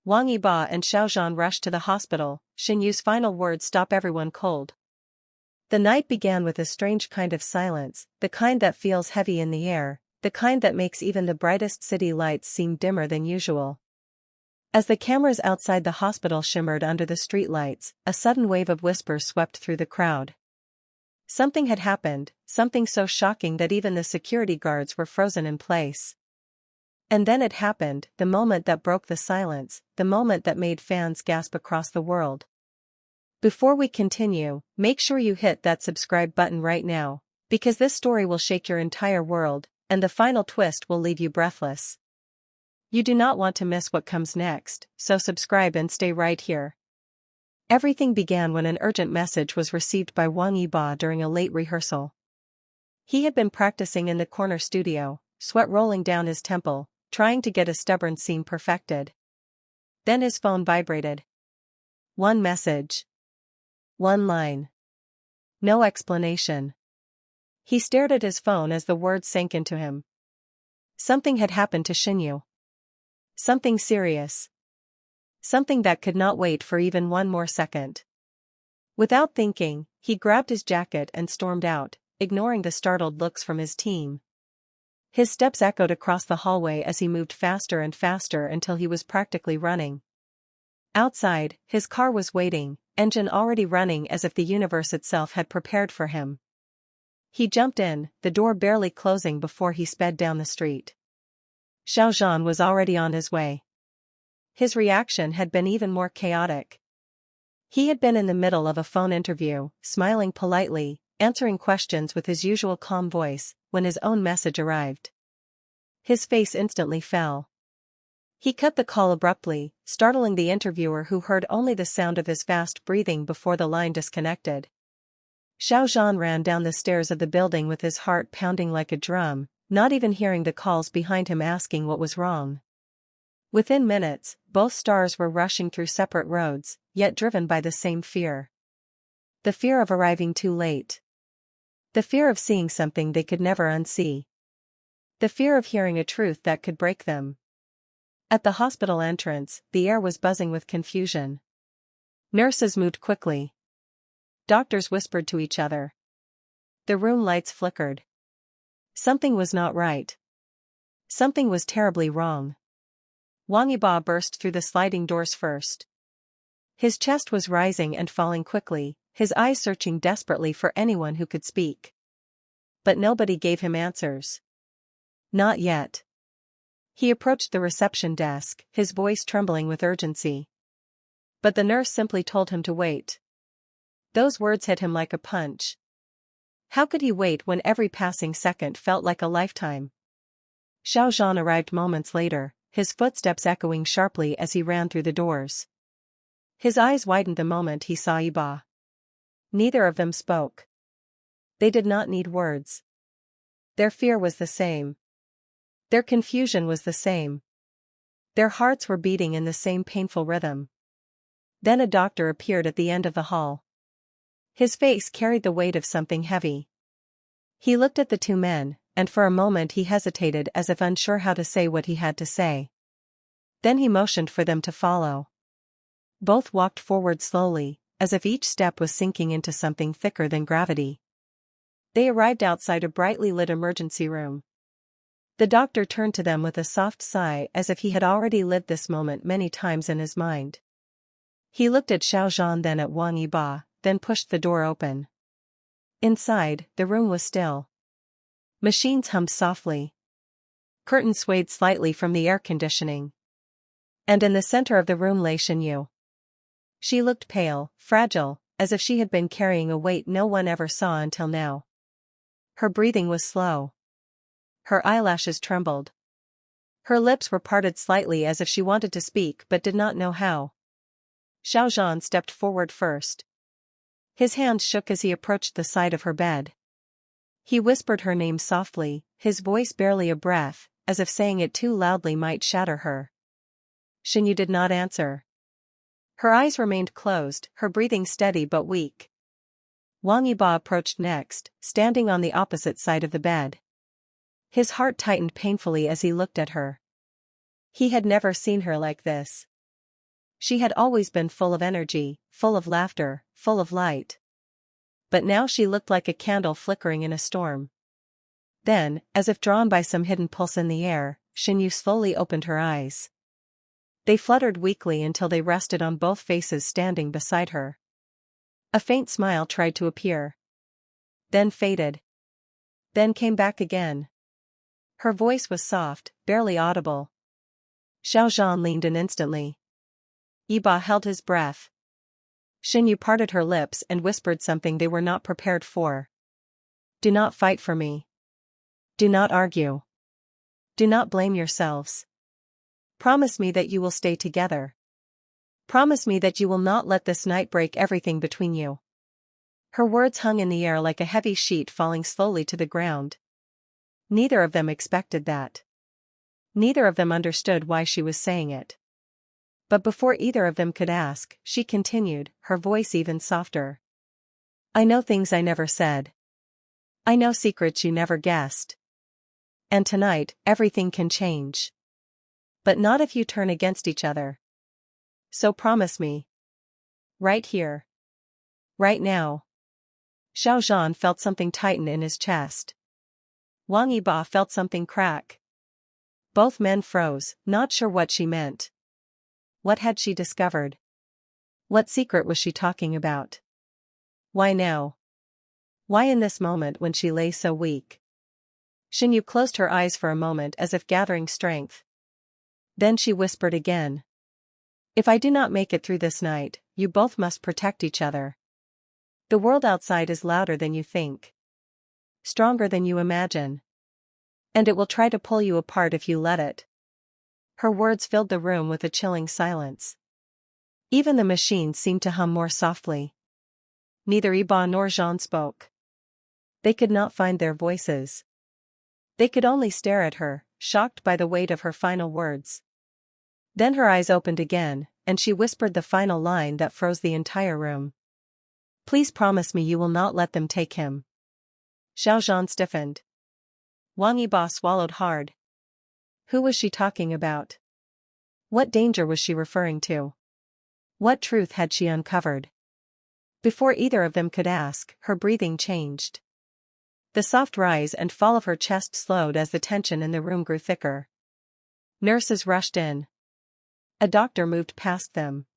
Wang Yibo and Xiao Zhan rushed to the hospital. Shen Yue's final words stop everyone cold. The night began with a strange kind of silence, the kind that feels heavy in the air, the kind that makes even the brightest city lights seem dimmer than usual. As the cameras outside the hospital shimmered under the streetlights, a sudden wave of whispers swept through the crowd. Something had happened, something so shocking that even the security guards were frozen in place. And then it happened, the moment that broke the silence, the moment that made fans gasp across the world. Before we continue, make sure you hit that subscribe button right now, because this story will shake your entire world, and the final twist will leave you breathless. You do not want to miss what comes next, so subscribe and stay right here. Everything began when an urgent message was received by Wang Yibo during a late rehearsal. He had been practicing in the corner studio, sweat rolling down his temple, trying to get a stubborn scene perfected. Then his phone vibrated. One message. One line. No explanation. He stared at his phone as the words sank into him. Something had happened to Shen Yue. Something serious. Something that could not wait for even one more second. Without thinking, he grabbed his jacket and stormed out, ignoring the startled looks from his team. His steps echoed across the hallway as he moved faster and faster until he was practically running. Outside, his car was waiting, engine already running as if the universe itself had prepared for him. He jumped in, the door barely closing before he sped down the street. Xiao Zhan was already on his way. His reaction had been even more chaotic. He had been in the middle of a phone interview, smiling politely, answering questions with his usual calm voice, when his own message arrived. His face instantly fell. He cut the call abruptly, startling the interviewer who heard only the sound of his fast breathing before the line disconnected. Xiao Zhan ran down the stairs of the building with his heart pounding like a drum, not even hearing the calls behind him asking what was wrong. Within minutes, both stars were rushing through separate roads, yet driven by the same fear. The fear of arriving too late. The fear of seeing something they could never unsee. The fear of hearing a truth that could break them. At the hospital entrance, the air was buzzing with confusion. Nurses moved quickly. Doctors whispered to each other. The room lights flickered. Something was not right. Something was terribly wrong. Wang Yibo burst through the sliding doors first. His chest was rising and falling quickly, his eyes searching desperately for anyone who could speak. But nobody gave him answers. Not yet. He approached the reception desk, his voice trembling with urgency. But the nurse simply told him to wait. Those words hit him like a punch. How could he wait when every passing second felt like a lifetime? Xiao Zhan arrived moments later, his footsteps echoing sharply as he ran through the doors. His eyes widened the moment he saw Yibo. Neither of them spoke. They did not need words. Their fear was the same. Their confusion was the same. Their hearts were beating in the same painful rhythm. Then a doctor appeared at the end of the hall. His face carried the weight of something heavy. He looked at the two men, and for a moment he hesitated as if unsure how to say what he had to say. Then he motioned for them to follow. Both walked forward slowly, as if each step was sinking into something thicker than gravity. They arrived outside a brightly lit emergency room. The doctor turned to them with a soft sigh as if he had already lived this moment many times in his mind. He looked at Xiao Zhan, then at Wang Yibo, then pushed the door open. Inside, the room was still. Machines hummed softly. Curtains swayed slightly from the air conditioning. And in the center of the room lay Shen Yue. She looked pale, fragile, as if she had been carrying a weight no one ever saw until now. Her breathing was slow. Her eyelashes trembled. Her lips were parted slightly as if she wanted to speak but did not know how. Xiao Zhan stepped forward first. His hands shook as he approached the side of her bed. He whispered her name softly, his voice barely a breath, as if saying it too loudly might shatter her. Shen Yue did not answer. Her eyes remained closed, her breathing steady but weak. Wang Yibo approached next, standing on the opposite side of the bed. His heart tightened painfully as he looked at her. He had never seen her like this. She had always been full of energy, full of laughter, full of light. But now she looked like a candle flickering in a storm. Then, as if drawn by some hidden pulse in the air, Shen Yue slowly opened her eyes. They fluttered weakly until they rested on both faces standing beside her. A faint smile tried to appear. Then faded. Then came back again. Her voice was soft, barely audible. Xiao Zhan leaned in instantly. Yibo held his breath. Shen Yue parted her lips and whispered something they were not prepared for. Do not fight for me. Do not argue. Do not blame yourselves. Promise me that you will stay together. Promise me that you will not let this night break everything between you. Her words hung in the air like a heavy sheet falling slowly to the ground. Neither of them expected that. Neither of them understood why she was saying it. But before either of them could ask, she continued, her voice even softer. I know things I never said. I know secrets you never guessed. And tonight, everything can change. But not if you turn against each other. So promise me. Right here. Right now. Xiao Zhan felt something tighten in his chest. Wang Yibo felt something crack. Both men froze, not sure what she meant. What had she discovered? What secret was she talking about? Why now? Why in this moment when she lay so weak? Shen Yue closed her eyes for a moment as if gathering strength. Then she whispered again. If I do not make it through this night, you both must protect each other. The world outside is louder than you think. Stronger than you imagine. And it will try to pull you apart if you let it. Her words filled the room with a chilling silence. Even the machines seemed to hum more softly. Neither Yibo nor Zhan spoke. They could not find their voices. They could only stare at her, shocked by the weight of her final words. Then her eyes opened again, and she whispered the final line that froze the entire room. Please promise me you will not let them take him. Xiao Zhan stiffened. Wang Yibo swallowed hard. Who was she talking about? What danger was she referring to? What truth had she uncovered? Before either of them could ask, her breathing changed. The soft rise and fall of her chest slowed as the tension in the room grew thicker. Nurses rushed in. A doctor moved past them.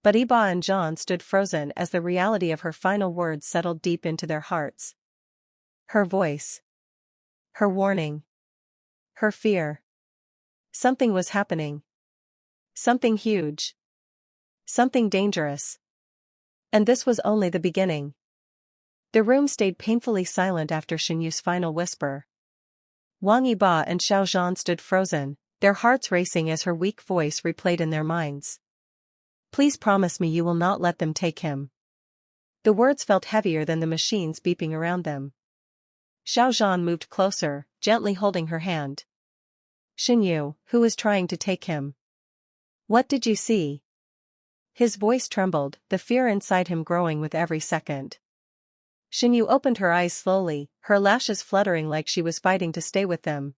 But Yibo and Zhan stood frozen as the reality of her final words settled deep into their hearts. Her voice. Her warning. Her fear. Something was happening. Something huge. Something dangerous. And this was only the beginning. The room stayed painfully silent after Shen Yue's final whisper. Wang Yibo and Xiao Zhan stood frozen, their hearts racing as her weak voice replayed in their minds. Please promise me you will not let them take him. The words felt heavier than the machines beeping around them. Xiao Zhan moved closer, gently holding her hand. Shen Yue, who was trying to take him? What did you see? His voice trembled, the fear inside him growing with every second. Shen Yue opened her eyes slowly, her lashes fluttering like she was fighting to stay with them.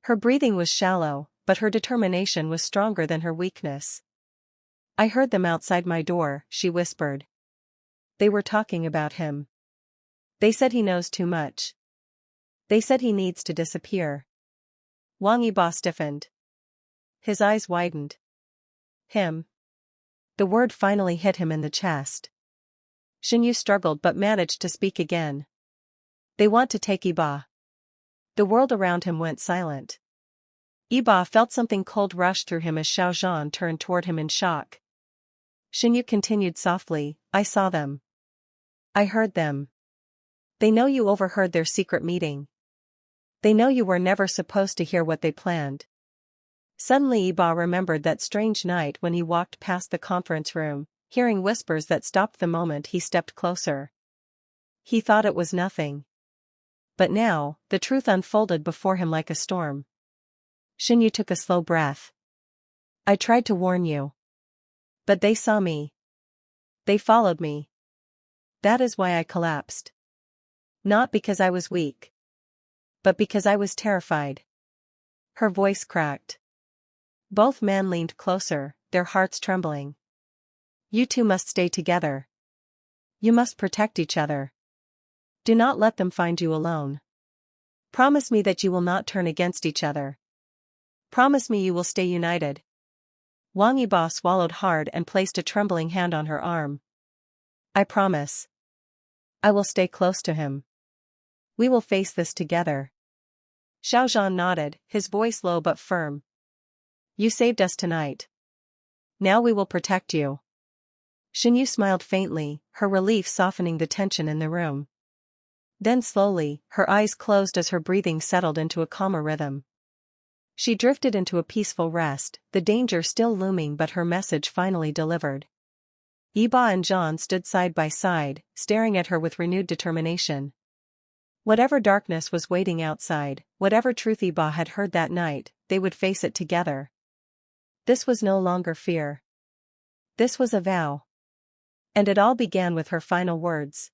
Her breathing was shallow, but her determination was stronger than her weakness. I heard them outside my door, she whispered. They were talking about him. They said he knows too much. They said he needs to disappear. Wang Yibo stiffened. His eyes widened. Him. The word finally hit him in the chest. Shen Yue struggled but managed to speak again. They want to take Yibo. The world around him went silent. Yibo felt something cold rush through him as Xiao Zhan turned toward him in shock. Shen Yue continued softly, I saw them. I heard them. They know you overheard their secret meeting. They know you were never supposed to hear what they planned. Suddenly Yibo remembered that strange night when he walked past the conference room, hearing whispers that stopped the moment he stepped closer. He thought it was nothing. But now, the truth unfolded before him like a storm. Shen Yue took a slow breath. I tried to warn you. But they saw me. They followed me. That is why I collapsed. Not because I was weak. But because I was terrified. Her voice cracked. Both men leaned closer, their hearts trembling. You two must stay together. You must protect each other. Do not let them find you alone. Promise me that you will not turn against each other. Promise me you will stay united. Wang Yibo swallowed hard and placed a trembling hand on her arm. I promise. I will stay close to him. We will face this together. Xiao Zhan nodded, his voice low but firm. You saved us tonight. Now we will protect you. Shen Yue smiled faintly, her relief softening the tension in the room. Then slowly, her eyes closed as her breathing settled into a calmer rhythm. She drifted into a peaceful rest, the danger still looming but her message finally delivered. Yibo and Zhan stood side by side, staring at her with renewed determination. Whatever darkness was waiting outside, whatever truth Yibo had heard that night, they would face it together. This was no longer fear. This was a vow. And it all began with her final words.